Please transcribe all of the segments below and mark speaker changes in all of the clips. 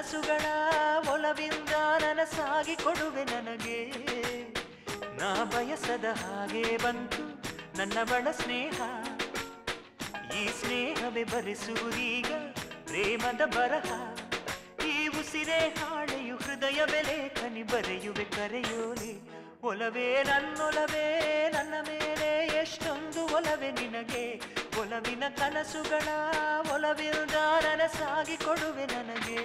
Speaker 1: ಕನಸುಗಳ ಒಲವಿಂದ ನನಸಾಗಿ ಕೊಡುವೆ ನನಗೆ ನಾ ಬಯಸದ ಹಾಗೆ ಬಂತು ನನ್ನ ಬಳ ಸ್ನೇಹ ಈ ಸ್ನೇಹವೇ ಬರೆಸುವುದೀಗ ಪ್ರೇಮದ ಬರಹ ಈ ಉಸಿರೇ ಹಾಳೆಯು ಹೃದಯ ಬೆಲೆ ಕನಿ ಬರೆಯುವೆ ಕರೆಯೋಲೆ ಒಲವೇ ನನ್ನೊಲವೇ ನನ್ನ ಮೇಲೆ ಎಷ್ಟೊಂದು ಒಲವೇ ನಿನಗೆ ಒಲವಿನ ಕನಸುಗಳ ಒಲವಿಲ್ದ ನನಸಾಗಿ ಕೊಡುವೆ ನನಗೆ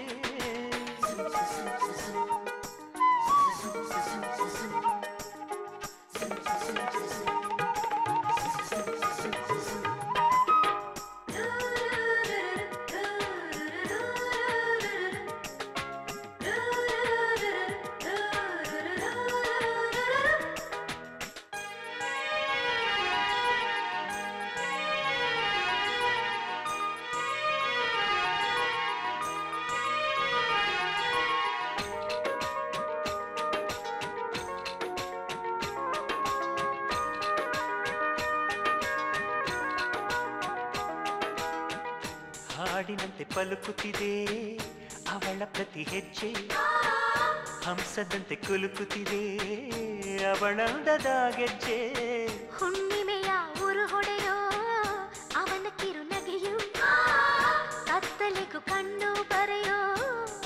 Speaker 1: ಹಾಡಿನಂತೆ ಪಲುಕುತ್ತಿದೆ ಅವಳ ಪ್ರತಿ ಹೆಜ್ಜೆ ಹಂಸದಂತೆ ಕುಲುಕುತ್ತಿದೆ ಅವಳಂದದ ಗೆಜ್ಜೆ
Speaker 2: ಹುಣ್ಣಿಮೆಯ ಊರು ಹೊಡೆಯೋ ಅವನ ಕಿರುನಗೆಯು ಕತ್ತಲೆಗೂ ಕಣ್ಣು ಬರೆಯೋ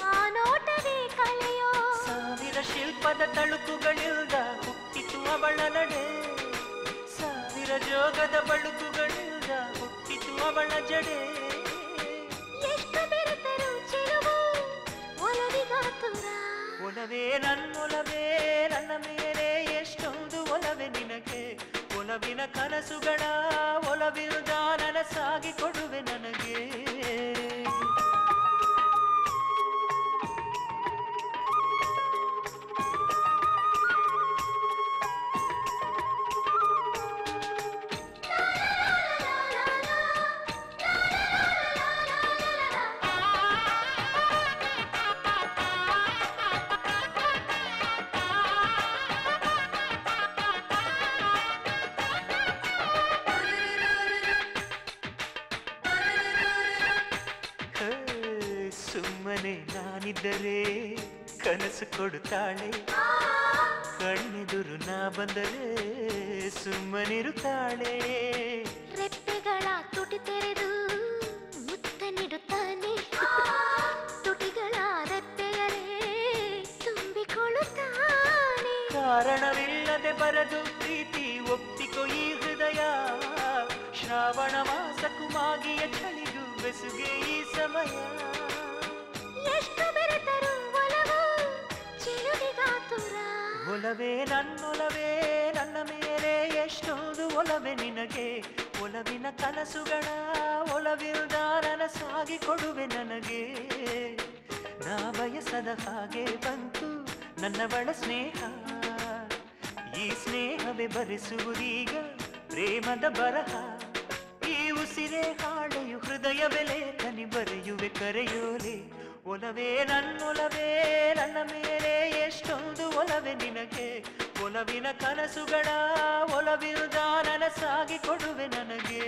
Speaker 2: ಆ ನೋಟವೇ ಕಳೆಯೋ
Speaker 1: ಸಾವಿರ ಶಿಲ್ಪದ ತಳುಕುಗಳಿಂದ ಹುಟ್ಟಿತು ಅವಳ ನಡೆ ಸಾವಿರ ಜೋಗದ ಬಳುಕುಗಳಿಂದ ಹುಟ್ಟಿತು ಅವಳ ಜಡೆ ಒಲವೇ ನನ್ನೊಲವೇ ನನ್ನ ಮೇಲೆ ಎಷ್ಟೊಂದು ಒಲವೇ ನಿನಗೆ ಒಲವಿನ ಕನಸುಗಳ ಒಲವಿಲ್ದ ನನಸಾಗಿ ಕೊಡುವೆ ನನಗೆ ಸುಮ್ಮನೆ ನಾನಿದ್ದರೆ ಕನಸು ಕೊಡುತ್ತಾಳೆ ಕಣ್ಣೆದುರು ನಾ ಬಂದರೆ ಸುಮ್ಮನಿರುತ್ತಾಳೆ
Speaker 2: ರೆಪ್ಪೆಗಳ ತುಟಿ ತೆರೆದು ಮುತ್ತ ನೀಡುತ್ತಾನೆ ತುಟಿಗಳ ರೆಪ್ಪೆಯರೇ ತುಂಬಿಕೊಳ್ಳುತ್ತಾನೆ
Speaker 1: ಕಾರಣವಿಲ್ಲದೆ ಬರದು ಪ್ರೀತಿ ಒಪ್ಪಿಕೊ ಈ ಹೃದಯ ಶ್ರಾವಣ ಮಾಸಕ್ಕೂ ಮಾಗಿಯ ಚಳಿಗೂ ಬೆಸುಗೆ ಈ ಸಮಯ
Speaker 2: ಎಷ್ಟು ಬೆರೆತರು ಒಲವು ಚಿಲುವಿಗಾತುರ
Speaker 1: ಒಲವೇ ನನ್ನೊಲವೇ ನನ್ನ ಮೇಲೆ ಎಷ್ಟೊಂದು ಒಲವೇ ನಿನಗೆ ಒಲವಿನ ಕನಸುಗಳ ಒಲವಿಲ್ದ ನನಸಾಗಿ ಕೊಡುವೆ ನನಗೆ ನಾ ಬಯಸದ ಹಾಗೆ ಬಂತು ನನ್ನ ಬಳ ಸ್ನೇಹ ಈ ಸ್ನೇಹವೇ ಬರೆಸುವುದೀಗ ಪ್ರೇಮದ ಬರಹ ಈ ಉಸಿರೇ ಹಾಳೆಯು ಹೃದಯ ಬೆಲೆ ಕನಿ ಬರೆಯುವೆ ಕರೆಯೋಲೆ ಒಲವೇ ನನ್ನೊಲವೇ ನನ್ನ ಮೇಲೆ ಎಷ್ಟೊಂದು ಒಲವೇ ನಿನಗೆ ಒಲವಿನ ಕನಸುಗಳ ಒಲವಿಲ್ದ ನನಸಾಗಿ ಕೊಡುವೆ ನನಗೆ